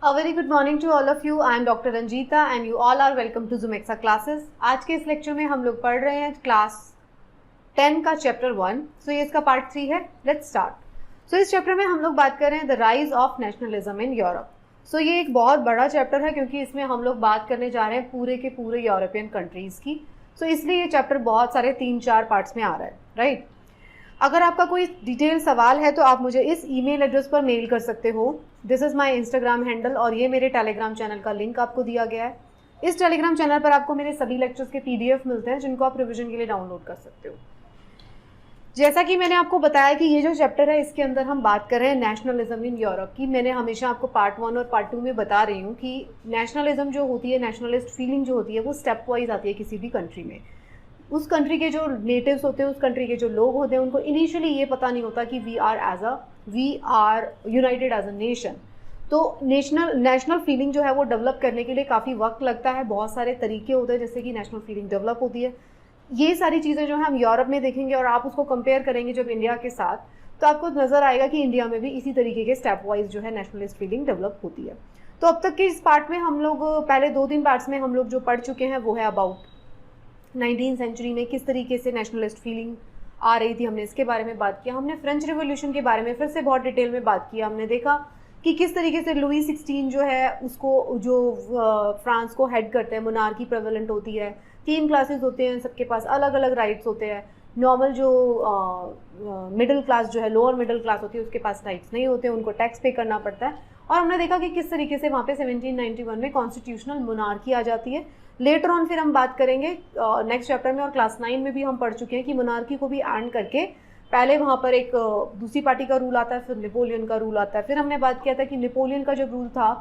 A very good morning to all of you. I am Dr. Ranjita and you all are welcome to Zumexa classes. आज के इस lecture में हम लोग पढ़ रहे हैं क्लास 10 का चैप्टर 1. सो ये इसका पार्ट 3 है. Let's start. सो इस चैप्टर में हम लोग बात कर रहे हैं the rise of nationalism in Europe. So ये एक बहुत बड़ा चैप्टर है क्योंकि इसमें हम लोग बात करने जा रहे हैं पूरे के पूरे यूरोपियन कंट्रीज की. सो इसलिए ये चैप्टर बहुत सारे 3-4 पार्ट्स में आ रहा है, राइट. अगर आपका कोई डिटेल सवाल है तो आप मुझे इस ईमेल एड्रेस पर मेल कर सकते हो. This is my Instagram handle और ये मेरे टेलीग्राम चैनल का लिंक आपको दिया गया है. इस टेलीग्राम चैनल पर आपको मेरे सभी लेक्चर्स के पीडीएफ मिलते हैं जिनको आप रिवीजन के लिए डाउनलोड कर सकते हो. जैसा कि मैंने आपको बताया कि ये जो चैप्टर है इसके अंदर हम बात कर रहे हैं नेशनलिज्म इन यूरोप की. मैंने हमेशा आपको पार्ट 1 और पार्ट 2 में बता रही हूँ कि नेशनलिज्म जो होती है, नेशनलिस्ट फीलिंग जो होती है वो स्टेप वाइज आती है किसी भी कंट्री में. उस कंट्री के जो नेटिव्स होते हैं, उस कंट्री के जो लोग होते हैं, उनको इनिशियली ये पता नहीं होता कि we are united as a nation. तो नेशनल फीलिंग जो है वो डेवलप करने के लिए काफ़ी वक्त लगता है. बहुत सारे तरीके होते हैं जैसे कि नेशनल फीलिंग डेवलप होती है. ये सारी चीज़ें जो है हम यूरोप में देखेंगे और आप उसको कंपेयर करेंगे जब इंडिया के साथ, तो आपको नज़र आएगा कि इंडिया में भी इसी तरीके के स्टेप वाइज जो है नेशनलिस्ट फीलिंग डेवलप होती है. तो अब तक के इस पार्ट में हम लोग पहले 2-3 पार्ट्स में हम लोग जो पढ़ चुके हैं वो है अबाउट 19th सेंचुरी में किस तरीके से नेशनलिस्ट फीलिंग आ रही थी. हमने इसके बारे में बात किया. हमने फ्रेंच रिवॉल्यूशन के बारे में फिर से बहुत डिटेल में बात किया. हमने देखा कि किस तरीके से लुई 16 जो है उसको जो फ्रांस को हेड करते हैं, मोनार्की प्रेवलेंट होती है. 3 क्लासेस होते हैं, सबके पास अलग अलग राइट्स होते हैं. नॉर्मल जो मिडिल क्लास जो है, लोअर मिडिल क्लास होती है, उसके पास राइट्स नहीं होते, उनको टैक्स पे करना पड़ता है. और हमने देखा कि किस तरीके से वहाँ पे 1791 में कॉन्स्टिट्यूशनल मोनार्की आ जाती है. लेटर ऑन फिर हम बात करेंगे नेक्स्ट चैप्टर में, और क्लास 9 में भी हम पढ़ चुके हैं कि मोनार्की को भी एंड करके पहले वहाँ पर एक दूसरी पार्टी का रूल आता है, फिर नेपोलियन का रूल आता है. फिर हमने बात किया था कि नेपोलियन का जब रूल था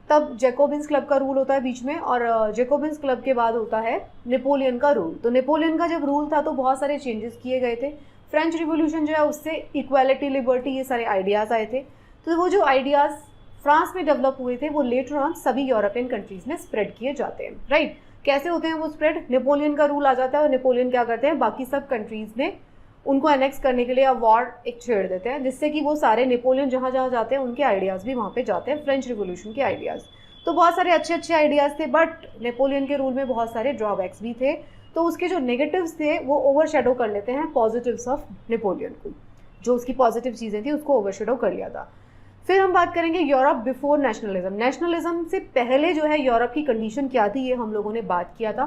तब जैकोबिन्स क्लब का रूल होता है बीच में, और जैकोबिन्स क्लब के बाद होता है नेपोलियन का रूल. तो नेपोलियन का जब रूल था तो बहुत सारे चेंजेस किए गए थे. फ्रेंच रिवॉल्यूशन जो है उससे इक्वालिटी, लिबर्टी, ये सारे आइडियाज़ आए थे. तो वो जो आइडियाज़ फ्रांस में डेवलप हुए थे वो लेटर ऑन सभी यूरोपियन कंट्रीज में स्प्रेड किए जाते हैं, राइट. कैसे होते हैं वो स्प्रेड? नेपोलियन का रूल आ जाता है और नेपोलियन क्या करते हैं, बाकी सब कंट्रीज में उनको एनेक्स करने के लिए अवार्ड एक छेड़ देते हैं, जिससे कि वो सारे नेपोलियन जहाँ जहाँ जाते हैं उनके आइडियाज़ भी वहाँ पे जाते हैं, फ्रेंच रिवॉल्यूशन के आइडियाज़. तो बहुत सारे अच्छे अच्छे आइडियाज़ थे, बट नेपोलियन के रूल में बहुत सारे ड्रॉबैक्स भी थे. तो उसके जो नेगेटिव्स थे वो ओवरशैडो कर लेते हैं पॉजिटिव्स ऑफ नेपोलियन को. जो उसकी पॉजिटिव चीज़ें थी उसको ओवरशैडो कर लिया था. फिर हम बात करेंगे यूरोप बिफोर नेशनलिज्म. नेशनलिज्म से पहले जो है यूरोप की कंडीशन क्या थी, ये हम लोगों ने बात किया था.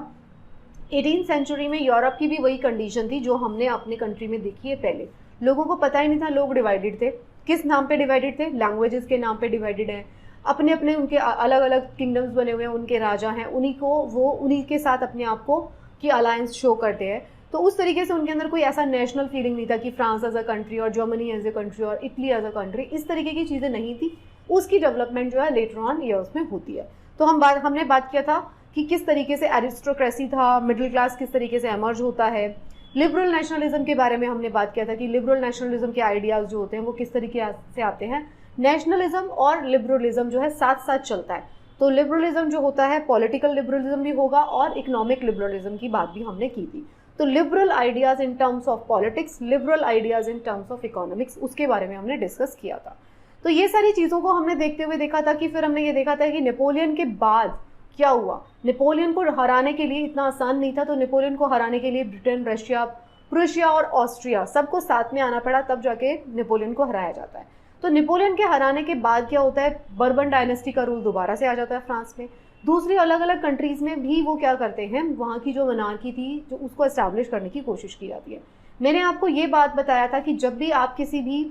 18th सेंचुरी में यूरोप की भी वही कंडीशन थी जो हमने अपने कंट्री में देखी है. पहले लोगों को पता ही नहीं था, लोग डिवाइडेड थे. किस नाम पे डिवाइडेड थे? लैंग्वेजेस के नाम पे डिवाइडेड हैं. अपने अपने उनके अलग अलग किंगडम्स बने हुए हैं, उनके राजा हैं, उन्हीं के साथ अपने आप को की अलायंस शो करते हैं. तो उस तरीके से उनके अंदर कोई ऐसा नेशनल फीलिंग नहीं था कि फ्रांस एज अ कंट्री और जर्मनी एज अ कंट्री और इटली एज अ कंट्री, इस तरीके की चीज़ें नहीं थी. उसकी डेवलपमेंट जो है लेटर ऑन ईयर्स में होती है. तो हमने बात किया था कि किस तरीके से एरिस्टोक्रेसी था, मिडिल क्लास किस तरीके से एमर्ज होता है. लिबरल नेशनलिज्म के बारे में हमने बात किया था कि लिबरल नेशनलिज्म के आइडियाज़ जो होते हैं वो किस तरीके से आते हैं. नेशनलिज्म और लिबरलिज्म जो है साथ साथ चलता है. तो लिबरलिज्म जो होता है पॉलिटिकल लिबरलिज्म भी होगा और इकोनॉमिक लिबरलिज्म की बात भी हमने की थी. तो liberal ideas in terms of politics, liberal ideas in terms of economics, उसके बारे में हमने डिस्कस किया था. तो ये सारी चीज़ों को हमने देखते हुए देखा था कि फिर हमने ये देखा था कि नेपोलियन के बाद क्या हुआ. नेपोलियन को हराने के लिए इतना आसान नहीं था. तो नेपोलियन को हराने के लिए ब्रिटेन, रशिया, प्रूशिया और ऑस्ट्रिया सबको साथ में आना पड़ा, तब जाके नेपोलियन को हराया जाता है. तो नेपोलियन के हराने के बाद क्या होता है, बर्बन डायनेस्टी का रूल दोबारा से आ जाता है फ्रांस में. दूसरी अलग अलग कंट्रीज़ में भी वो क्या करते हैं, वहाँ की जो मोनार्की थी जो उसको एस्टैब्लिश करने की कोशिश की जाती है. मैंने आपको ये बात बताया था कि जब भी आप किसी भी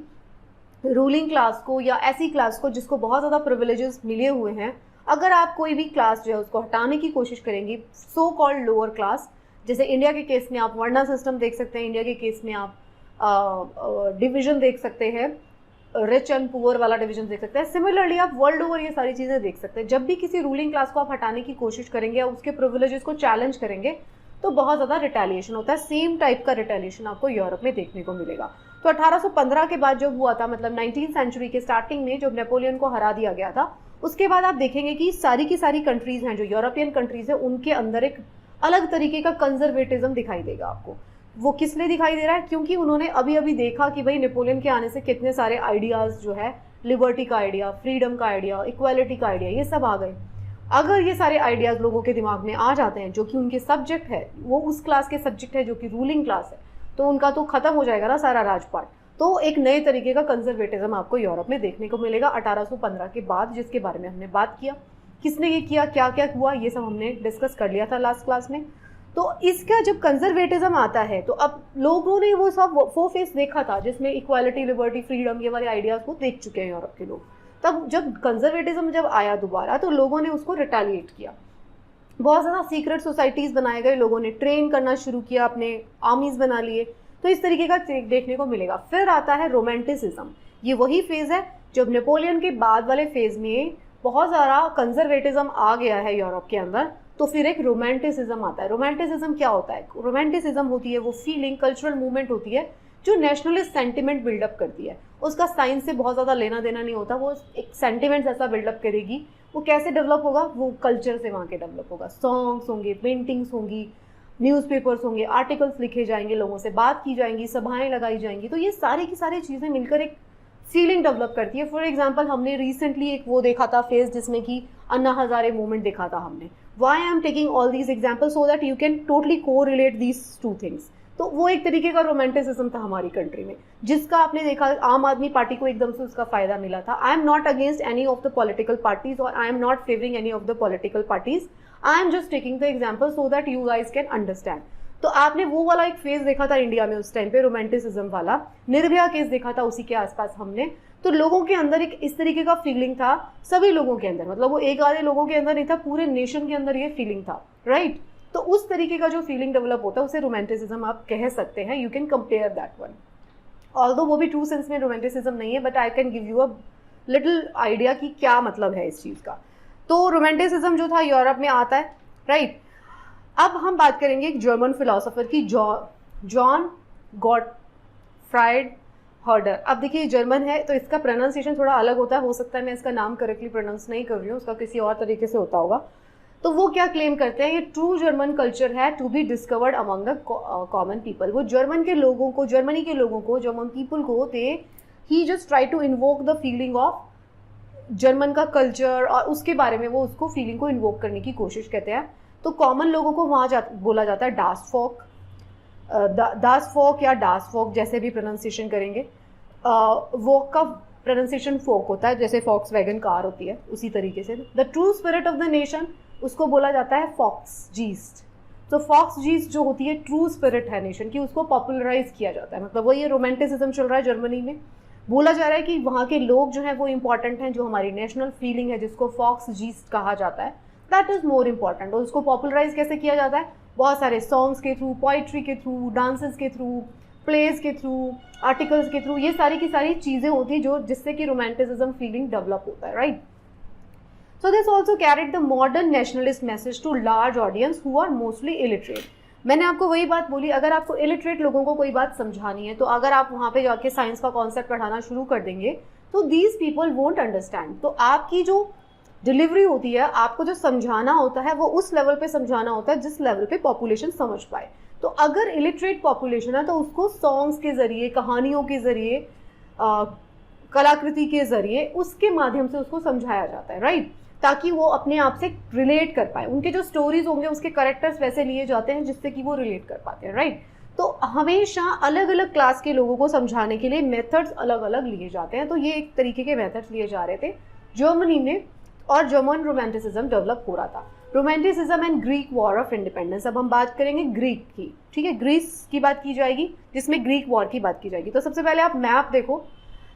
रूलिंग क्लास को या ऐसी क्लास को जिसको बहुत ज़्यादा प्रिविलेजेस मिले हुए हैं, अगर आप कोई भी क्लास जो है उसको हटाने की कोशिश करेंगी, सो कॉल्ड लोअर क्लास, जैसे इंडिया के केस में आप वर्णा सिस्टम देख सकते हैं, इंडिया के केस में आप डिवीज़न देख सकते हैं, रिच एंड पुअर वाला डिवीजन देख सकते हैं. सिमिलरली आप वर्ल्ड ओवर ये सारी चीज़ें देख सकते हैं. जब भी किसी रूलिंग क्लास को आप हटाने की कोशिश करेंगे या उसके प्रिविलेजेस को चैलेंज करेंगे तो बहुत ज़्यादा रिटेलिएशन होता है. सेम टाइप का रिटेलिएशन आपको यूरोप में देखने को मिलेगा. तो 1815 के बाद जब हुआ था, मतलब 19th सेंचुरी के स्टार्टिंग में जब नेपोलियन को हरा दिया गया था, उसके बाद आप देखेंगे कि सारी की सारी कंट्रीज़ हैं जो यूरोपियन कंट्रीज़ हैं, उनके अंदर एक अलग तरीके का कंजर्वेटिज्म दिखाई देगा आपको. वो किस लिए दिखाई दे रहा है? क्योंकि उन्होंने अभी अभी देखा कि भाई नेपोलियन के आने से कितने सारे आइडियाज़ जो है लिबर्टी का आइडिया, फ्रीडम का आइडिया, इक्वालिटी का आइडिया, ये सब आ गए। अगर ये सारे आइडियाज़ लोगों के दिमाग में आ जाते हैं जो कि उनके सब्जेक्ट है, वो उस क्लास के सब्जेक्ट है जो कि रूलिंग क्लास है, तो उनका तो खत्म हो जाएगा ना सारा राजपाट। तो एक नए तरीके का कंजर्वेटिज्म आपको यूरोप में देखने को मिलेगा 1815 के बाद, जिसके बारे में हमने बात किया। किसने ये किया, क्या क्या हुआ, ये सब हमने डिस्कस कर लिया था लास्ट क्लास में। तो इसका जब कंजर्वेटिज्म आता है तो अब लोगों ने वो सब वो फेस देखा था जिसमें इक्वालिटी, लिबर्टी, फ्रीडम, ये वाले आइडियाज़ को देख चुके हैं यूरोप के लोग। तब जब कंजर्वेटिज्म जब आया दोबारा तो लोगों ने उसको रिटेलिएट किया। बहुत ज़्यादा सीक्रेट सोसाइटीज़ बनाए गए, लोगों ने ट्रेन करना शुरू किया, अपने आर्मीज़ बना लिए। तो इस तरीके का देखने को मिलेगा। फिर आता है रोमांटिसिज्म। ये वही फेज़ है जब नेपोलियन के बाद वाले फेज़ में बहुत ज़्यादा कंजर्वेटिज्म आ गया है यूरोप के अंदर, तो फिर एक रोमांटिसिज्म आता है। रोमांटिसिज्म क्या होता है? रोमांटिसिज्म होती है वो फीलिंग, कल्चरल मूवमेंट होती है जो नेशनलिस्ट सेंटिमेंट बिल्डअप करती है। उसका साइंस से बहुत ज़्यादा लेना देना नहीं होता, वो एक सेंटिमेंट्स ऐसा बिल्डअप करेगी। वो कैसे डेवलप होगा? वो कल्चर से वहाँ के डेवलप होगा। सॉन्ग्स होंगे, पेंटिंग्स होंगी, न्यूज़पेपर्स होंगे, आर्टिकल्स लिखे जाएंगे, लोगों से बात की जाएंगी, सभाएं लगाई जाएंगी। तो ये सारी की सारी चीज़ें मिलकर एक फीलिंग डेवलप करती है। फॉर एग्जाम्पल हमने रिसेंटली एक वो देखा था फेज जिसमें कि अन्ना हजारे मूवमेंट देखा था हमने। Why I am taking all these example so that you can totally correlate these two things. तो वो एक तरीके का रोमांटिसिज्म था हमारी कंट्री में, जिसका आपने देखा आम आदमी पार्टी को एकदम से उसका फायदा मिला था। I am not against any of the political parties और I am not favouring any of the political parties. I am just taking the example so that you guys can understand. तो आपने वो वाला एक फेज देखा था India में उस टाइम पे, रोमांटिसिज्म वाला। निर्भया केस देखा था उसी के आसपास हमने। तो लोगों के अंदर एक इस तरीके का फीलिंग था, सभी लोगों के अंदर, मतलब वो एक आधे लोगों के अंदर नहीं था, पूरे नेशन के अंदर ये फीलिंग था, राइट। तो उस तरीके का जो फीलिंग डेवलप होता है उसे रोमांटिसिज्म आप कह सकते हैं। You can compare that one, although वो भी ट्रू सेंस में रोमांटिसिज्म नहीं है, but I can give you a little idea कि क्या मतलब है इस चीज़ का। तो रोमांटिसिज्म जो था यूरोप में आता है, राइट। अब हम बात करेंगे एक जर्मन फिलोसोफर की, जॉन गॉटफ्राइड हर्डर। अब देखिए जर्मन है तो इसका प्रोनाउंसिएशन थोड़ा अलग होता है, हो सकता है मैं इसका नाम करेक्टली प्रोनाउंस नहीं कर रही हूँ, उसका किसी और तरीके से होता होगा। तो वो क्या क्लेम करते हैं, ये ट्रू जर्मन कल्चर है to be discovered among the common people. वो जर्मन के लोगों को, जर्मनी के लोगों को, जर्मन पीपल को, दे ही just try to invoke the feeling of German का कल्चर, और उसके बारे में वो उसको फीलिंग को इन्वोक करने की कोशिश करते हैं। तो कॉमन लोगों को वहाँ बोला जाता है डास फोक, दास फोक या डास फोक, जैसे भी प्रोनाउंसिएशन करेंगे। वोक का प्रोनाउंसिएशन फोक होता है, जैसे फॉक्स वैगन कार होती है उसी तरीके से। The true spirit of the nation उसको बोला जाता है फॉक्स जीस्ट। तो फॉक्स जीस्ट जो होती है ट्रू स्पिरिट है नेशन की, उसको पॉपुलराइज किया जाता है। मतलब वो ये रोमांटिसिज्म चल रहा है जर्मनी में, बोला जा रहा है कि वहाँ के लोग जो हैं वो इंपॉर्टेंट हैं, जो हमारी नेशनल फीलिंग है जिसको फॉक्स जीस्ट कहा जाता है, दैट इज मोर इम्पॉर्टेंट। और उसको पॉपुलराइज कैसे किया जाता है? बहुत सारे सॉन्ग्स के थ्रू, पोइट्री के थ्रू, डांसेस के थ्रू, प्लेज के थ्रू, आर्टिकल्स के थ्रू, ये सारी की सारी चीज़ें होती हैं जो जिससे कि रोमांटिसिज्म फीलिंग डेवलप होता है, right. So this also carried the modern nationalist message to large audience who are mostly illiterate. मैंने आपको वही बात बोली, अगर आपको इलिटरेट लोगों को कोई बात समझानी है तो अगर आप वहाँ पे जाके साइंस का कॉन्सेप्ट पढ़ाना शुरू कर देंगे तो दीज पीपल वोंट अंडरस्टैंड। तो आपकी जो डिलीवरी होती है, आपको जो समझाना होता है वो उस लेवल पे समझाना होता है जिस लेवल पे पॉपुलेशन समझ पाए। तो अगर इलिटरेट पॉपुलेशन है तो उसको सॉन्ग्स के ज़रिए, कहानियों के ज़रिए, कलाकृति के ज़रिए, उसके माध्यम से उसको समझाया जाता है, राइट, ताकि वो अपने आप से रिलेट कर पाए। उनके जो स्टोरीज होंगे उसके कैरेक्टर्स वैसे लिए जाते हैं जिससे कि वो रिलेट कर पाते हैं, राइट। तो हमेशा अलग अलग क्लास के लोगों को समझाने के लिए मेथड्स अलग अलग लिए जाते हैं। तो ये एक तरीके के मेथड्स लिए जा रहे थे जर्मनी में, और जर्मन रोमांटिसिज्म डेवलप हो रहा था। Romanticism and Greek war of independence. अब हम बात करेंगे ग्रीक की, ठीक है, ग्रीस की बात की जाएगी जिसमें ग्रीक वॉर की बात की जाएगी। तो सबसे पहले आप मैप देखो,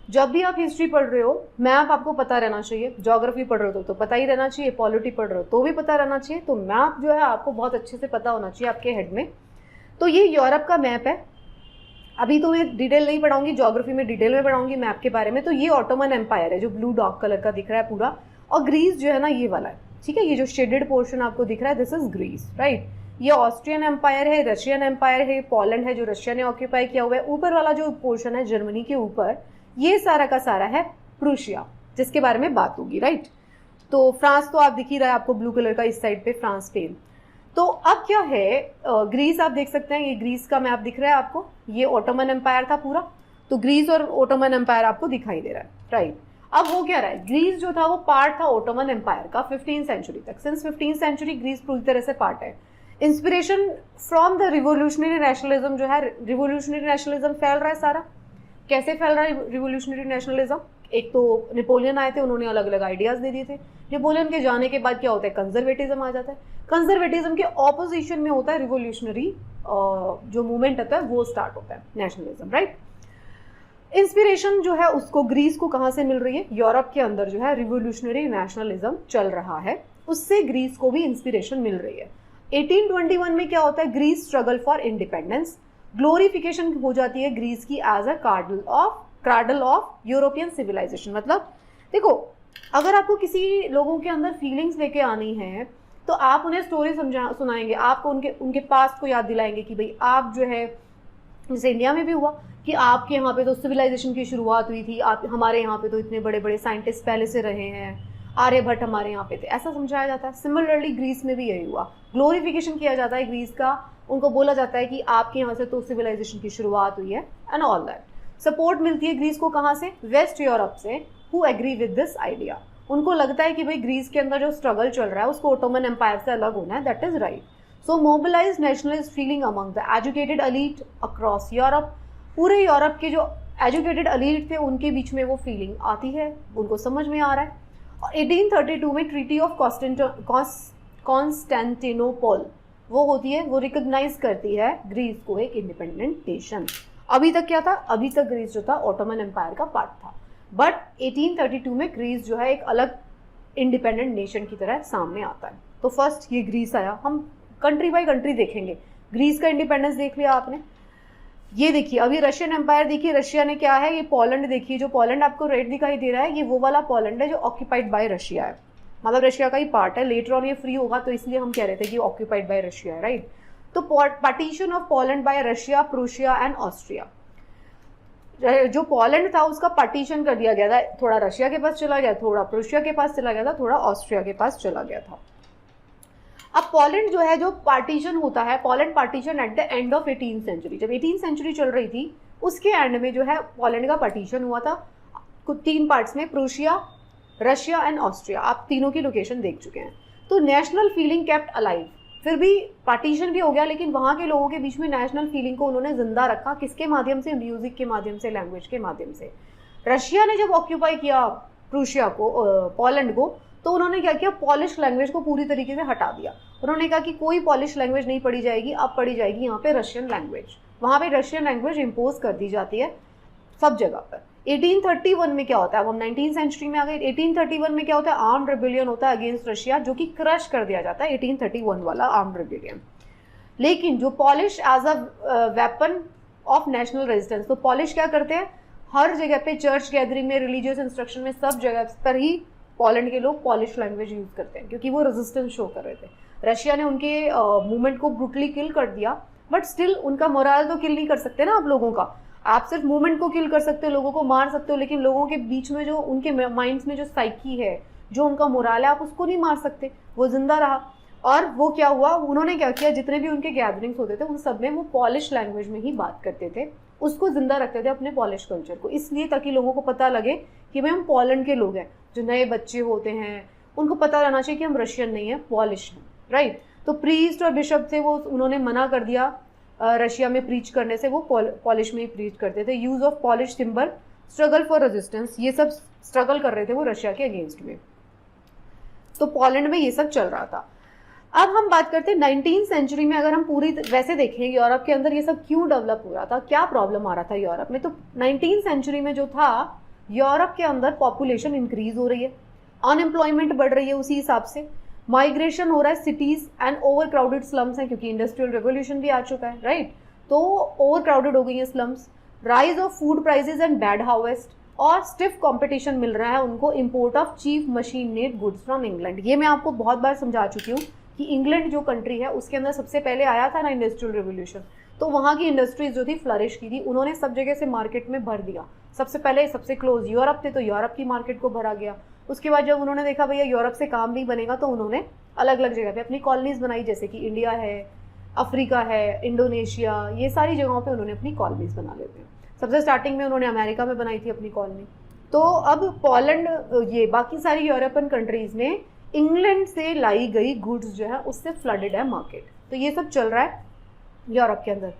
जब भी आप हिस्ट्री पढ़ रहे हो मैप आपको पता रहना चाहिए, ज्योग्राफी पढ़ रहे हो तो पता ही रहना चाहिए, पॉलिटी पढ़ रहे हो तो भी पता रहना चाहिए। तो मैप जो है आपको बहुत अच्छे से पता होना चाहिए आपके हेड में। तो ये यूरोप का मैप है। अभी तो मैं डिटेल नहीं पढ़ाऊंगी, ज्योग्राफी में डिटेल में पढ़ाऊंगी मैप के बारे में। तो ये ऑटोमन एम्पायर है जो ब्लू डार्क कलर का दिख रहा है पूरा, और ग्रीस जो है ना ये वाला है, ठीक है, ये जो शेडेड पोर्शन आपको दिख रहा है दिस इज ग्रीस, राइट। ये ऑस्ट्रियन एम्पायर है, रशियन एम्पायर है, पोलैंड है जो रशिया ने ऑक्यूपाई किया हुआ है। ऊपर वाला जो पोर्शन है जर्मनी के ऊपर, ये सारा का सारा है प्रूशिया, जिसके बारे में बात होगी, राइट। तो फ्रांस तो आप दिख ही रहा है आपको ब्लू कलर का इस साइड पे, फ्रांस, स्पेन। तो अब क्या है, ग्रीस आप देख सकते हैं, ये ग्रीस का मैप दिख रहा है आपको, ये ऑटोमन एम्पायर था पूरा। तो ग्रीस और ऑटोमन एम्पायर आपको दिखाई दे रहा है, राइट। अब हो क्या रहा है, ग्रीस जो था वो पार्ट था ओटोमन एम्पायर का 15th सेंचुरी तक। सिंस 15th सेंचुरी ग्रीस पूरी तरह से पार्ट है। Inspiration from the revolutionary nationalism जो है, रिवोल्यूशनरी नेशनलिज्म फैल रहा है सारा। कैसे फैल रहा है रिवोल्यूशनरी नेशनलिज्म? एक तो नेपोलियन आए थे, उन्होंने अलग अलग आइडियाज दे दिए थे। नेपोलियन के जाने के बाद क्या होता है, कंजर्वेटिज्म आ जाता है। कंजर्वेटिज्म के ऑपोजिशन में होता है रिवोल्यूशनरी जो मूवमेंट होता है वो स्टार्ट होता है, नेशनलिज्म, राइट। इंस्पिरेशन जो है उसको ग्रीस को कहाँ से मिल रही है, यूरोप के अंदर जो है रिवोल्यूशनरी नेशनलिज्म चल रहा है, उससे ग्रीस को भी इंस्पिरेशन मिल रही है। 1821 में क्या होता है, Greece struggle for independence, glorification हो जाती है ग्रीस की as a cradle of European civilisation. मतलब देखो, अगर आपको किसी लोगों के अंदर फीलिंग्स लेके आनी है तो आप उन्हें स्टोरी सुनाएंगे, आपको उनके पास्ट को याद दिलाएंगे कि भाई आप जो है, जैसे इंडिया में भी हुआ कि आपके यहाँ पे तो सिविलाइजेशन की शुरुआत हुई थी, आप हमारे यहाँ पे तो इतने बड़े बड़े साइंटिस्ट पहले से रहे हैं, आर्यभट्ट हमारे यहाँ पे थे, ऐसा समझाया जाता है। सिमिलरली ग्रीस में भी यही हुआ, ग्लोरिफिकेशन किया जाता है ग्रीस का, उनको बोला जाता है कि आपके यहाँ से तो सिविलाइजेशन की शुरुआत हुई है एंड ऑल दैट। सपोर्ट मिलती है ग्रीस को कहाँ से, वेस्ट यूरोप से, who agree with this idea. उनको लगता है कि भाई ग्रीस के अंदर जो स्ट्रगल चल रहा है उसको ओटोमन एम्पायर से अलग होना है, that is right. So mobilise nationalist feeling among the educated elite across Europe. पूरे यूरोप के जो एजुकेटेड एलीट थे उनके बीच में वो फीलिंग आती है, उनको समझ में आ रहा है। और 1832 में ट्रीटी ऑफ कॉन्स्टेंटिनोपल वो होती है, वो रिकॉग्नाइज करती है ग्रीस को एक इंडिपेंडेंट नेशन। अभी तक क्या था, अभी तक ग्रीस जो था ओटोमन एम्पायर का पार्ट था, बट 1832 में ग्रीस जो है एक अलग इंडिपेंडेंट नेशन की तरह सामने आता है। तो फर्स्ट ये ग्रीस आया, हम कंट्री बाय कंट्री देखेंगे। ग्रीस का इंडिपेंडेंस देख लिया आपने, ये देखिए अभी रशियन एम्पायर देखिए, रशिया ने क्या है, ये पोलैंड देखिए, जो पोलैंड आपको रेड दिखाई दे रहा है ये वो वाला पोलैंड है जो ऑक्यूपाइड बाय रशिया है, मतलब रशिया का ही पार्ट है। लेटर ऑन ये फ्री होगा तो इसलिए हम कह रहे थे कि ऑक्यूपाइड बाय रशिया है, राइट। तो partition of Poland bye Russia, Prussia and Austria, जो पोलैंड था उसका पार्टीशन कर दिया गया था, थोड़ा रशिया के पास चला गया, थोड़ा प्रूशिया के पास चला गया था, थोड़ा ऑस्ट्रिया के पास चला गया था। अब पोलैंड जो है, जो पार्टीशन होता है, Poland partition at the end of 18th century, जब 18th सेंचुरी चल रही थी उसके एंड में जो है पोलैंड का पार्टीशन हुआ था कुछ 3 पार्ट्स में, प्रूशिया, रशिया एंड ऑस्ट्रिया। आप तीनों की लोकेशन देख चुके हैं। तो नेशनल फीलिंग केप्ट अलाइव, फिर भी पार्टीशन भी हो गया लेकिन वहाँ के लोगों के बीच में नेशनल फीलिंग को उन्होंने जिंदा रखा, किसके माध्यम से, म्यूजिक के माध्यम से, लैंग्वेज के माध्यम से। रशिया ने जब ऑक्यूपाई किया प्रूशिया को, पोलैंड को, तो उन्होंने क्या किया, पॉलिश लैंग्वेज को पूरी तरीके से हटा दिया। उन्होंने कहा कि कोई पॉलिश लैंग्वेज नहीं पढ़ी जाएगी, अब पढ़ी जाएगी यहाँ पे रशियन लैंग्वेज। वहाँ पे रशियन लैंग्वेज इम्पोज कर दी जाती है सब जगह पर। 1831 में क्या होता है, अब हम 19th सेंचुरी में आ गए। 1831 में क्या होता है, आर्म्ड रिबेलियन होता है अगेंस्ट रशिया, जो कि क्रश कर दिया जाता है, 1831 वाला आर्म्ड रिबेलियन। लेकिन जो Polish as a weapon of national resistance, तो पॉलिश क्या करते हैं, हर जगह पे चर्च गैदरिंग में, रिलीजियस इंस्ट्रक्शन में, सब जगह पर ही पोलैंड के लोग पॉलिश लैंग्वेज यूज करते हैं, क्योंकि वो रेजिस्टेंस शो कर रहे थे। रशिया ने उनके मूवमेंट को ब्रूटली किल कर दिया, बट स्टिल उनका मोरल तो किल नहीं कर सकते ना आप लोगों का। आप सिर्फ मूवमेंट को किल कर सकते हो, लोगों को मार सकते हो, लेकिन लोगों के बीच में जो उनके माइंड्स में जो साइकी है, जो उनका मोरल है, आप उसको नहीं मार सकते, वो जिंदा रहा। और वो क्या हुआ, उन्होंने क्या किया, जितने भी उनके गैदरिंग्स होते थे उन सब में वो पॉलिश लैंग्वेज में ही बात करते थे, उसको जिंदा रखते थे अपने पॉलिश कल्चर को, इसलिए ताकि लोगों को पता लगे कि भाई हम पोलैंड के लोग हैं। जो नए बच्चे होते हैं उनको पता रहना चाहिए कि हम रशियन नहीं है, पॉलिश हैं, राइट। तो प्रीस्ट और बिशप थे, वो उन्होंने मना कर दिया रशिया में प्रीच करने से, वो पॉलिश में ही प्रीच करते थे। Use of polish symbol, struggle for resistance, ये सब स्ट्रगल कर रहे थे वो रशिया के अगेंस्ट में। तो पोलैंड में ये सब चल रहा था। अब हम बात करते हैं 19th सेंचुरी में, अगर हम पूरी वैसे देखें यूरोप के अंदर ये सब क्यों डेवलप हो रहा था, क्या प्रॉब्लम आ रहा था यूरोप में। तो 19th सेंचुरी में जो था, यूरोप के अंदर पॉपुलेशन इंक्रीज हो रही है, अनएम्प्लॉयमेंट बढ़ रही है, उसी हिसाब से माइग्रेशन हो रहा है, cities and over crowded slums हैं, क्योंकि इंडस्ट्रियल रेवोल्यूशन भी आ चुका है, राइट। तो ओवर क्राउडेड हो गई है slums, rise of food prices and bad harvest, और स्टिफ कंपटीशन मिल रहा है उनको import of cheap machine made goods from England. ये मैं आपको बहुत बार समझा चुकी हूँ कि इंग्लैंड जो कंट्री है उसके अंदर सबसे पहले आया था ना इंडस्ट्रियल रेवोल्यूशन, तो वहाँ की इंडस्ट्रीज जो थी फ्लरिश की थी, उन्होंने सब जगह से मार्केट में भर दिया। सबसे पहले सबसे क्लोज यूरोप थे, तो यूरोप की मार्केट को भरा गया। उसके बाद जब उन्होंने देखा भैया यूरोप से काम नहीं बनेगा, तो उन्होंने अलग अलग जगह पे अपनी कॉलोनीज बनाई, जैसे कि इंडिया है, अफ्रीका है, इंडोनेशिया, ये सारी जगहों पे उन्होंने अपनी कॉलोनीज बना लेते हैं। सबसे स्टार्टिंग में उन्होंने अमेरिका में बनाई थी अपनी कॉलोनी। तो अब पोलैंड, ये बाकी सारी यूरोपियन कंट्रीज ने इंग्लैंड से लाई गई गुड्स जो है उससे फ्लडेड है मार्केट। तो ये सब चल रहा है यूरोप के अंदर।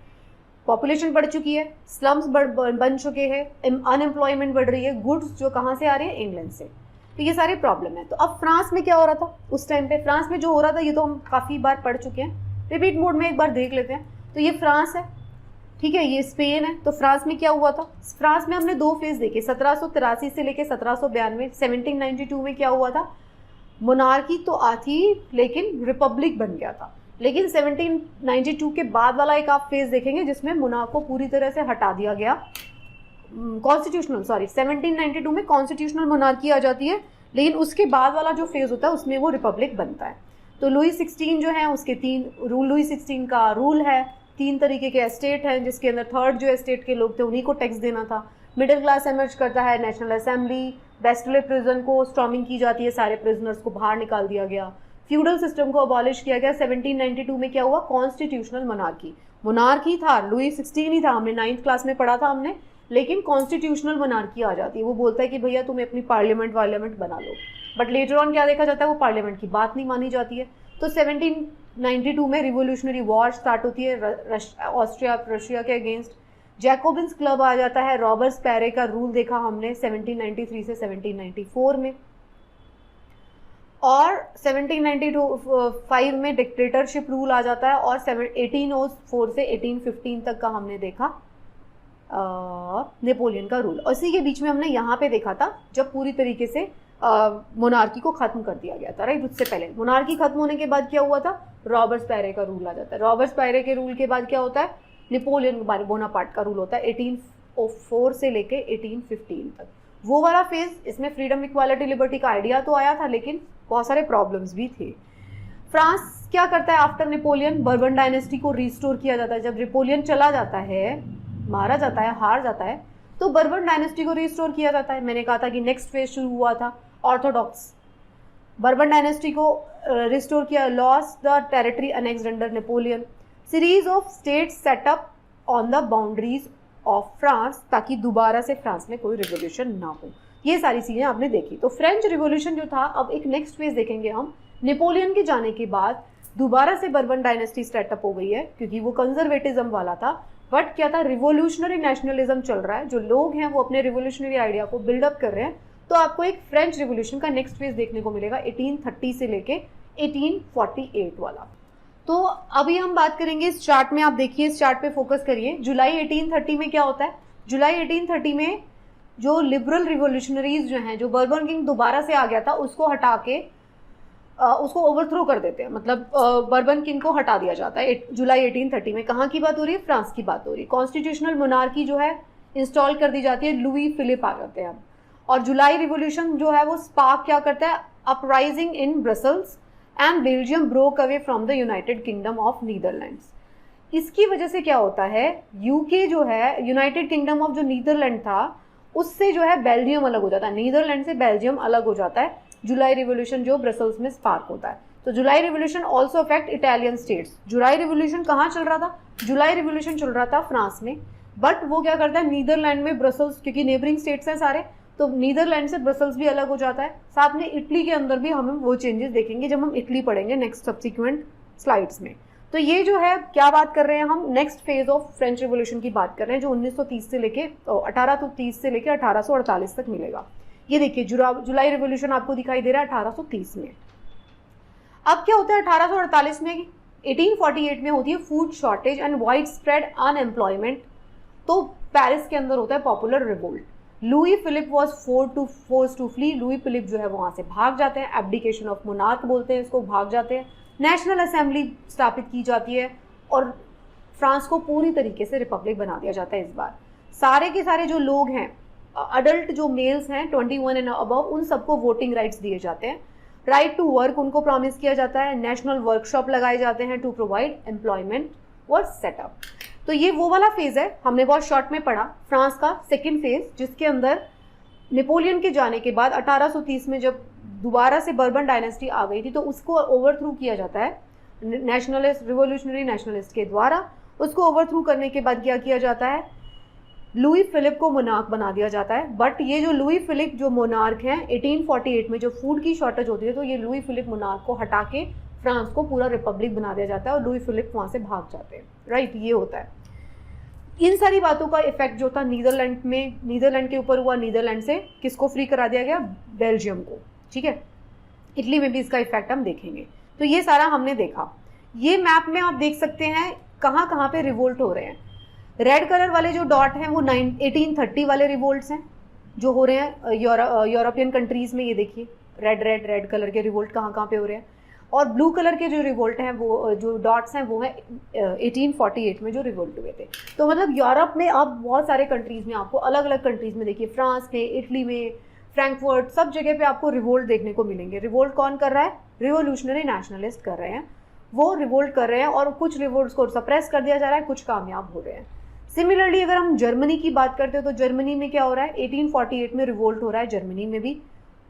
पॉपुलेशन बढ़ चुकी है, स्लम्स बन चुके हैं, अनएम्प्लॉयमेंट बढ़ रही है, गुड्स जो कहाँ से आ रही है, इंग्लैंड से। तो ये सारे प्रॉब्लम है। तो अब फ्रांस में क्या हो रहा था उस टाइम पे, फ्रांस में जो हो रहा था ये तो हम काफ़ी बार पढ़ चुके हैं, रिपीट मोड में एक बार देख लेते हैं। तो ये फ्रांस है, ठीक है, ये स्पेन है। तो फ्रांस में क्या हुआ था, फ्रांस में हमने दो फेज देखे, 1783 से लेके 1792। 1792 में क्या हुआ था, मोनार्की तो आती लेकिन रिपब्लिक बन गया था। लेकिन 1792 के बाद वाला एक आप फेज देखेंगे जिसमें मोनार्क को पूरी तरह से हटा दिया गया, कॉन्स्टिट्यूशनल, सॉरी 1792 में कॉन्स्टिट्यूशनल मोनार्की आ जाती है, लेकिन उसके बाद वाला जो फेज होता है उसमें वो रिपब्लिक बनता है। तो लुई 16 जो है उसके लुई 16 का रूल है, 3 तरीके के एस्टेट हैं जिसके अंदर थर्ड जो एस्टेट के लोग थे उन्हीं को टैक्स देना था। मिडिल क्लास एमर्ज करता है, नेशनल असेंबली, बेस्टले प्रिजन को स्टॉर्मिंग की जाती है, सारे प्रिजनर्स को बाहर निकाल दिया गया, फ्यूडल सिस्टम को अबॉलिश किया गया। 1792 में क्या हुआ, कॉन्स्टिट्यूशनल मोनार्की था, लुई 16 ही था, हमने 9th क्लास में पढ़ा था हमने, लेकिन कॉन्स्टिट्यूशनल मोनार्की आ जाती है। वो बोलता है कि भैया तुम अपनी पार्लियामेंट बना लो, बट लेटर ऑन क्या देखा जाता है, वो पार्लियामेंट की बात नहीं मानी जाती है। तो 1792 में रिवोल्यूशनरी वॉर स्टार्ट होती है ऑस्ट्रिया रशिया के अगेंस्ट, जैकोबिन्स क्लब आ जाता है, रॉबर्टस्पैरे का रूल देखा हमने 1793 से 1794 में, और 1795 में डिक्टेटरशिप रूल आ जाता है, और 1804 से 1815 तक का हमने देखा नेपोलियन का रूल। और इसी के बीच में हमने यहाँ पे देखा था जब पूरी तरीके से मोनार्की को खत्म कर दिया गया था, राइट। उससे पहले मोनार्की खत्म होने के बाद क्या हुआ था, रॉबर्टस्पैरे का रूल आ जाता है। रॉबर्टस्पैरे के रूल के बाद क्या होता है, नेपोलियन बोनापार्ट का रूल होता है 1804 से लेके 1815 तक। वो वाला फेज, इसमें फ्रीडम, इक्वालिटी, लिबर्टी का आइडिया तो आया था, लेकिन बहुत सारे प्रॉब्लम्स भी थे। फ्रांस क्या करता है आफ्टर नेपोलियन, बर्बन डायनेस्टी को रिस्टोर किया जाता है। जब नेपोलियन चला जाता है, मारा जाता है, हार जाता है, तो बर्बन डायनेस्टी को रिस्टोर किया जाता है। मैंने कहा था कि नेक्स्ट फेज शुरू हुआ था ऑर्थोडॉक्स, बर्बन डायनेस्टी को रिस्टोर किया, lost the territory annexed under Napoleon, series of states setup on the boundaries of France, ताकि दोबारा से फ्रांस में कोई रिवोल्यूशन ना हो। ये सारी चीज़ें आपने देखी। तो फ्रेंच रिवोल्यूशन जो था, अब एक नेक्स्ट फेज देखेंगे हम, नेपोलियन के जाने के बाद दोबारा से बर्बन डायनेस्टी सेटअप हो गई है, क्योंकि वो कंजर्वेटिज्म वाला था, बट क्या था, रिवोल्यूशनरी नेशनलिज्म चल रहा है, जो लोग हैं वो अपने रिवोल्यूशनरी आइडिया को बिल्डअप कर रहे हैं। तो आपको एक फ्रेंच रिवोल्यूशन का नेक्स्ट फेज देखने को मिलेगा 1830 से लेके 1848 वाला। तो अभी हम बात करेंगे इस चार्ट में, आप देखिए इस चार्ट पे फोकस करिए। जुलाई 1830 में क्या होता है, जुलाई 1830 में जो लिबरल रिवोल्यूशनरीज जो हैं, जो बर्बन किंग दोबारा से आ गया था, उसको हटा के उसको ओवरथ्रो कर देते हैं, मतलब बर्बन किंग को हटा दिया जाता है। जुलाई 1830 में कहाँ की बात हो रही है, फ्रांस की बात हो रही है। कॉन्स्टिट्यूशनल मोनार्की जो है इंस्टॉल कर दी जाती है, लुई फिलिप आ जाते हैं। और जुलाई रिवोल्यूशन जो है वो स्पार्क क्या करता है, uprising in Brussels and Belgium broke away from the United kingdom of Netherlands. इसकी वजह से क्या होता है, यूके जो है, यूनाइटेड किंगडम ऑफ जो नीदरलैंड था, उससे जो है बेल्जियम अलग हो जाता है, नीदरलैंड से बेल्जियम अलग हो जाता है। जुलाई रिवोल्यूशन जो ब्रसल्स में स्पार्क होता है। तो July revolution also affect Italian states. July revolution कहाँ चल रहा था, जुलाई रिवोल्यूशन चल रहा था फ्रांस में, बट वो क्या करता है, नीदरलैंड में ब्रसल्स, क्योंकि नेबरिंग स्टेट्स हैं सारे, तो नीदरलैंड से ब्रसल्स भी अलग हो जाता है। साथ में इटली के अंदर भी हम वो चेंजेस देखेंगे जब हम इटली पढ़ेंगे नेक्स्ट सब्सिक्वेंट स्लाइड्स में। तो ये जो है क्या बात कर रहे हैं हम, next phase of French revolution की बात कर रहे हैं, जो 1930 से लेके 1830 से लेके 1848 तक मिलेगा। ये देखिए जुलाई रिवोल्यूशन आपको दिखाई दे रहा है 1830 में। अब क्या होता है 1848 में, 1848 में होती है food shortage and widespread unemployment. तो पेरिस के अंदर होता है popular revolt. Louis Philippe was force to flee. Louis Philippe जो है वहां से भाग जाते हैं, एब्डिकेशन ऑफ मोनार्क बोलते हैं इसको, भाग जाते हैं। नेशनल असेंबली स्थापित की जाती है और फ्रांस को पूरी तरीके से रिपब्लिक बना दिया जाता है। इस बार सारे के सारे जो लोग हैं, अडल्ट जो मेल्स हैं 21 एंड अबव, उन सबको वोटिंग राइट्स दिए जाते हैं। राइट टू वर्क उनको प्रॉमिस किया जाता है। नेशनल वर्कशॉप लगाए जाते हैं टू प्रोवाइड एम्प्लॉयमेंट और सेटअप। तो ये वो वाला फेज है, हमने बहुत शॉर्ट में पढ़ा, फ्रांस का सेकेंड फेज, जिसके अंदर नेपोलियन के जाने के बाद 1830 में जब दोबारा से बर्बन डायनेस्टी आ गई थी, तो उसको ओवरथ्रू किया जाता है नेशनलिस्ट, रिवोल्यूशनरी नेशनलिस्ट के द्वारा। उसको ओवरथ्रू करने के बाद क्या किया जाता है, लुई फिलिप को मोनार्क बना दिया जाता है। बट ये जो लुई फिलिप जो मोनार्क हैं 1848 में जो फूड की शॉर्टेज होती है तो ये लुई फिलिप मोनार्क को हटा के फ्रांस को पूरा रिपब्लिक बना दिया जाता है और लुई फिलिप वहाँ से भाग जाते हैं, राइट। ये होता है। इन सारी बातों का इफेक्ट जो था नीदरलैंड के ऊपर हुआ। नीदरलैंड से किसको फ्री करा दिया गया? बेल्जियम को, ठीक है। इटली में भी इसका इफेक्ट हम देखेंगे। तो ये सारा हमने देखा। ये मैप में आप देख सकते हैं कहाँ कहाँ पे रिवोल्ट हो रहे हैं। रेड कलर वाले जो डॉट हैं वो 1830 वाले रिवोल्ट्स हैं जो हो रहे हैं यूरोपियन कंट्रीज में। ये देखिए रेड कलर के रिवोल्ट कहाँ कहाँ पे हो रहे हैं। और ब्लू कलर के जो रिवोल्ट हैं वो जो डॉट्स हैं वो है 1848 में जो रिवोल्ट हुए थे। तो मतलब यूरोप में अब बहुत सारे कंट्रीज में आपको अलग अलग कंट्रीज में देखिए, फ्रांस में, इटली में, फ्रैंकफर्ट, सब जगह पे आपको रिवोल्ट देखने को मिलेंगे। रिवोल्ट कौन कर रहा है? रिवोल्यूशनरी नेशनलिस्ट कर रहे हैं, वो रिवोल्ट कर रहे हैं और कुछ रिवोल्ट्स को सप्रेस कर दिया जा रहा है, कुछ कामयाब हो रहे हैं। सिमिलरली अगर हम जर्मनी की बात करते हो तो जर्मनी में क्या हो रहा है? 1848 में रिवोल्ट हो रहा है जर्मनी में भी,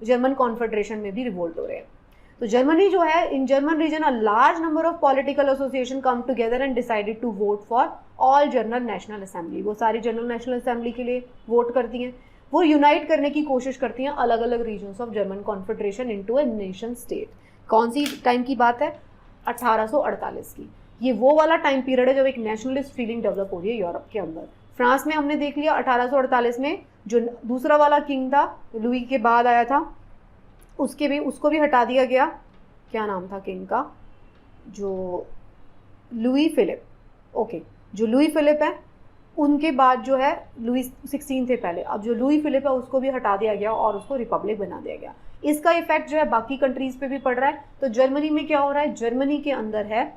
जर्मन कॉन्फेडरेशन में भी रिवोल्ट हो रहे हैं। तो जर्मनी जो है, in German region a large number of political association come together and decided to vote for all general national assembly. वो सारी जनरल नेशनल असेंबली के लिए वोट करती हैं। वो यूनाइट करने की कोशिश करती हैं अलग अलग regions of German confederation into a nation state. कौन सी टाइम की बात है? 1848 की। ये वो वाला टाइम पीरियड है जब एक नेशनलिस्ट फीलिंग डेवलप हो रही है यूरोप के अंदर। फ्रांस में हमने देख लिया 1848 में जो दूसरा वाला किंग था, लुई के बाद आया था, उसको भी हटा दिया गया। क्या नाम था किंग का? जो लुई फिलिप, ओके, जो लुई फिलिप है उनके बाद जो है लुई 16 थे पहले। अब जो लुई फिलिप है उसको भी हटा दिया गया और उसको रिपब्लिक बना दिया गया। इसका इफेक्ट जो है बाकी कंट्रीज पे भी पड़ रहा है। तो जर्मनी में क्या हो रहा है? जर्मनी के अंदर है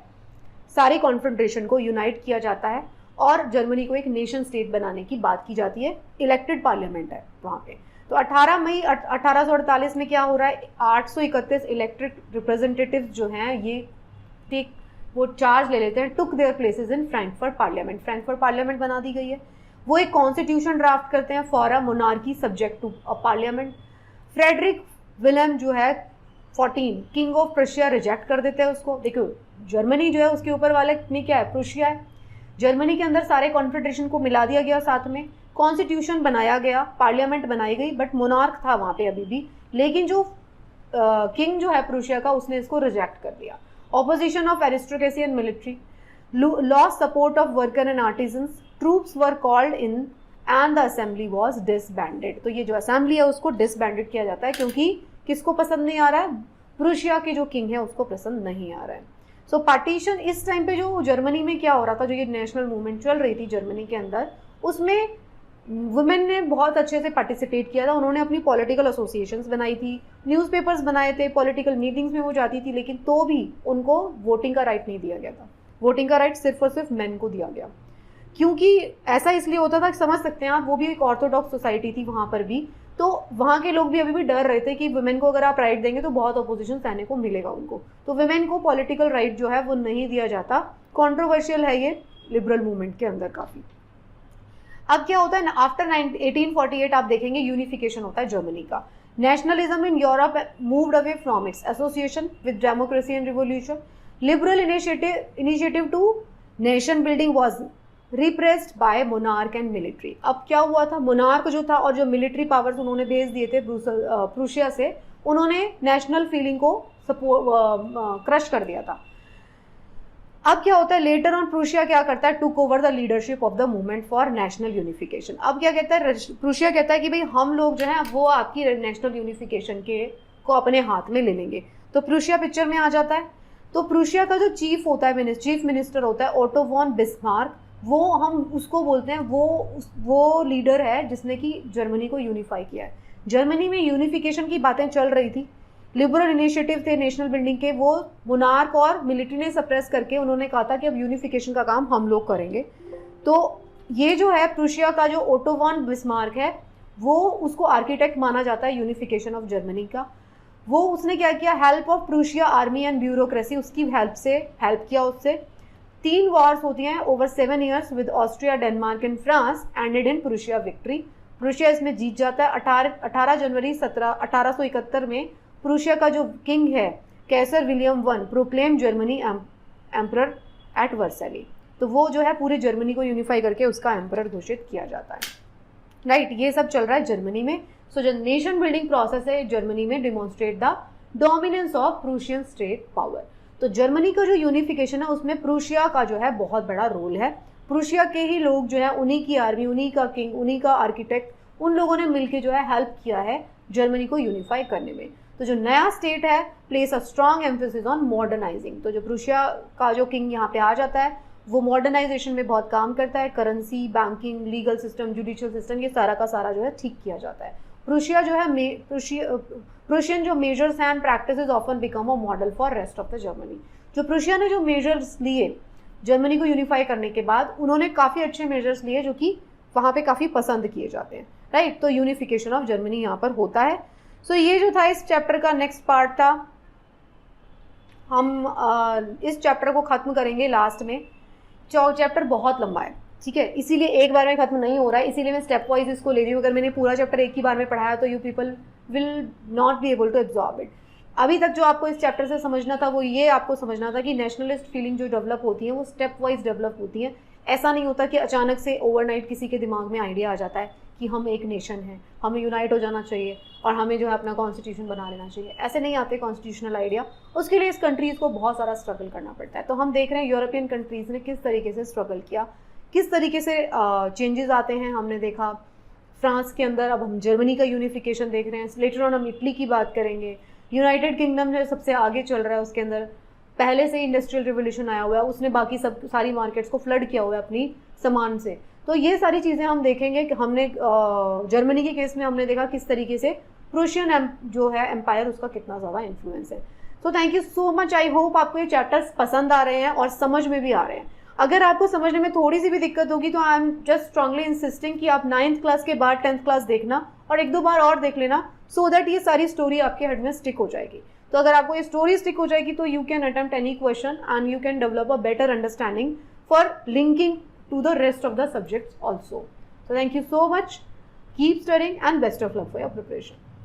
सारे कॉन्फेडरेशन को यूनाइट किया जाता है और जर्मनी को एक नेशन स्टेट बनाने की बात की जाती है। इलेक्टेड पार्लियामेंट है वहाँ पे। तो 18 मई 1848 में क्या हो रहा है? 831 इलेक्टेड रिप्रेजेंटेटिव्स जो हैं ये वो चार्ज ले लेते हैं, टुक there places in Frankfurt parliament. Frankfurt parliament बना दी गई है। वो एक कॉन्स्टिट्यूशन ड्राफ्ट करते हैं for a monarchy subject to a parliament. Frederick Wilhelm जो है 14 किंग ऑफ प्रुशिया रिजेक्ट कर देते हैं उसको। देखो जर्मनी जो है उसके ऊपर वाले में क्या है? प्रुशिया है। जर्मनी के अंदर सारे कॉन्फेडरेशन को मिला दिया गया, साथ में कॉन्स्टिट्यूशन बनाया गया, पार्लियामेंट बनाई गई, बट मोनार्क था वहाँ पे अभी भी। लेकिन जो किंग जो है प्रुशिया का उसने इसको रिजेक्ट कर दिया। Opposition of aristocracy and military, loss support of worker and artisans, troops were called in and the assembly was disbanded. तो ये जो असेंबली है उसको डिसबैंडेड किया जाता है क्योंकि किसको पसंद नहीं आ रहा है? प्रुशिया के जो किंग है उसको पसंद नहीं आ रहा है। सो पार्टीशन इस टाइम पे जो जर्मनी में क्या हो रहा था, जो ये नेशनल मूवमेंट चल रही थी जर्मनी के अंदर, उसमें वुमेन ने बहुत अच्छे से पार्टिसिपेट किया था। उन्होंने अपनी पॉलिटिकल एसोसिएशंस बनाई थी, न्यूज़पेपर्स बनाए थे, पॉलिटिकल मीटिंग्स में वो जाती थी, लेकिन तो भी उनको वोटिंग का राइट नहीं दिया गया था। वोटिंग का राइट सिर्फ और सिर्फ मेन को दिया गया। क्योंकि ऐसा इसलिए होता था, समझ सकते हैं आप, वो भी एक ऑर्थोडॉक्स सोसाइटी थी वहाँ पर भी, तो वहाँ के लोग भी अभी भी डर रहे थे कि वुमेन को अगर आप राइट देंगे तो बहुत अपोजिशन सहने को मिलेगा उनको। तो वुमेन को पॉलिटिकल राइट जो है वो नहीं दिया जाता। कॉन्ट्रोवर्शियल है ये लिबरल मूवमेंट के अंदर काफ़ी। अब क्या होता है ना, आफ्टर 1848 आप देखेंगे यूनिफिकेशन होता है जर्मनी का। Nationalism in Europe moved away from its association with democracy and revolution. Liberal initiative to nation building was repressed by monarch and military. अब क्या हुआ था, मोनार्क जो था और जो मिलिट्री पावर्स उन्होंने भेज दिए थे प्रूशिया से, उन्होंने नेशनल फीलिंग को क्रश कर दिया था। अब क्या होता है, लेटर ऑन प्रूशिया क्या करता है, took over the leadership of the movement for national unification. अब क्या कहता है, प्रूशिया कहता है कि भाई हम लोग जो है वो आपकी नेशनल यूनिफिकेशन के को अपने हाथ में ले लेंगे। तो प्रूशिया पिक्चर में आ जाता है। तो प्रूशिया का जो चीफ होता है, चीफ मिनिस्टर होता है ओटो वॉन बिस्मार्क, वो हम उसको बोलते हैं, वो लीडर है जिसने कि जर्मनी को यूनिफाई किया है। जर्मनी में यूनिफिकेशन की बातें चल रही थी, लिबरल इनिशिएटिव थे नेशनल बिल्डिंग के, वो मोनार्क और मिलिट्री ने सप्रेस करके उन्होंने कहा था कि अब यूनिफिकेशन का काम हम लोग करेंगे। तो ये जो है प्रूशिया का जो ओटो वॉन बिस्मार्क है, वो उसको आर्किटेक्ट माना जाता है यूनिफिकेशन ऑफ जर्मनी का। वो उसने क्या किया, help of Prussia army and bureaucracy, उसकी हेल्प किया उससे। 3 वॉर्स होती हैं over 7 years with Austria, Denmark and France, ended in Prussia victory. Prussia इसमें जीत जाता है। 18 जनवरी 1871 में प्रूशिया का जो किंग है Kaiser William I proclaim Germany emperor at Versailles. तो वो जो है पूरी जर्मनी को यूनिफाई करके उसका एम्परर घोषित किया जाता है। राइट, ये सब चल रहा है जर्मनी में। सो जो नेशन बिल्डिंग प्रोसेस है जर्मनी में demonstrate the dominance of Prussian state power. तो जर्मनी का जो यूनिफिकेशन है उसमें प्रूशिया का जो है बहुत बड़ा रोल है। प्रूशिया के ही लोग जो है, उन्हीं की आर्मी, उन्हीं का किंग, उन्हीं का आर्किटेक्ट, उन लोगों ने मिलकर जो है हेल्प किया है जर्मनी को यूनिफाई करने में। तो जो नया स्टेट है place a strong emphasis on modernising. तो जो प्रूशिया का जो किंग यहाँ पे आ जाता है वो मॉडर्नाइजेशन में बहुत काम करता है। Currency, banking, legal system, judicial system, ये सारा का सारा जो है ठीक किया जाता है। प्रूशिया जो है प्रूशियन जो measures and practices often become a model for rest of the Germany. जो प्रूशिया ने जो मेजर्स लिए जर्मनी को यूनिफाई करने के बाद, उन्होंने काफ़ी अच्छे मेजर्स लिए जो कि वहाँ पे काफ़ी पसंद किए जाते हैं, राइट। तो यूनिफिकेशन ऑफ जर्मनी यहाँ पर होता है। सो ये जो था इस चैप्टर का नेक्स्ट पार्ट था। हम इस चैप्टर को ख़त्म करेंगे लास्ट में। चैप्टर बहुत लंबा है, ठीक है, इसीलिए एक बार में खत्म नहीं हो रहा है, इसीलिए मैं स्टेप वाइज इसको ले रही हूँ। अगर मैंने पूरा चैप्टर एक ही बार में पढ़ाया तो you people will not be able to absorb it. अभी तक जो आपको इस चैप्टर से समझना था वो ये आपको समझना था कि नेशनलिस्ट फीलिंग जो डेवलप होती है वो स्टेप वाइज डेवलप होती है। ऐसा नहीं होता कि अचानक से ओवरनाइट किसी के दिमाग में आइडिया आ जाता है कि हम एक नेशन हैं, हमें यूनाइट हो जाना चाहिए और हमें जो है अपना कॉन्स्टिट्यूशन बना लेना चाहिए। ऐसे नहीं आते कॉन्स्टिट्यूशनल आइडिया, उसके लिए इस कंट्रीज़ को बहुत सारा स्ट्रगल करना पड़ता है। तो हम देख रहे हैं यूरोपियन कंट्रीज़ ने किस तरीके से स्ट्रगल किया, किस तरीके से चेंजेस आते हैं। हमने देखा फ्रांस के अंदर, अब हम जर्मनी का यूनिफिकेशन देख रहे हैं, लेटर ऑन हम इटली की बात करेंगे। यूनाइटेड किंगडम जो सबसे आगे चल रहा है, उसके अंदर पहले से इंडस्ट्रियल रिवोल्यूशन आया हुआ है, उसने बाकी सब सारी मार्केट्स को फ्लड किया हुआ है अपनी सामान से। तो ये सारी चीज़ें हम देखेंगे कि हमने जर्मनी के केस में हमने देखा किस तरीके से प्रूशियन जो है एम्पायर, उसका कितना ज़्यादा इन्फ्लुएंस है। तो thank you so much. I hope आपको ये चैप्टर्स पसंद आ रहे हैं और समझ में भी आ रहे हैं। अगर आपको समझने में थोड़ी सी भी दिक्कत होगी तो आई एम जस्ट स्ट्रांगली इंसिस्टिंग कि आप 9th क्लास के बाद 10th क्लास देखना और एक दो बार और देख लेना, सो दैट ये सारी स्टोरी आपके हेड में स्टिक हो जाएगी। तो अगर आपको ये स्टोरी स्टिक हो जाएगी तो you can attempt any question and you can develop a better understanding for linking to the rest of the subjects also. So thank you so much. Keep studying and best of luck for your preparation.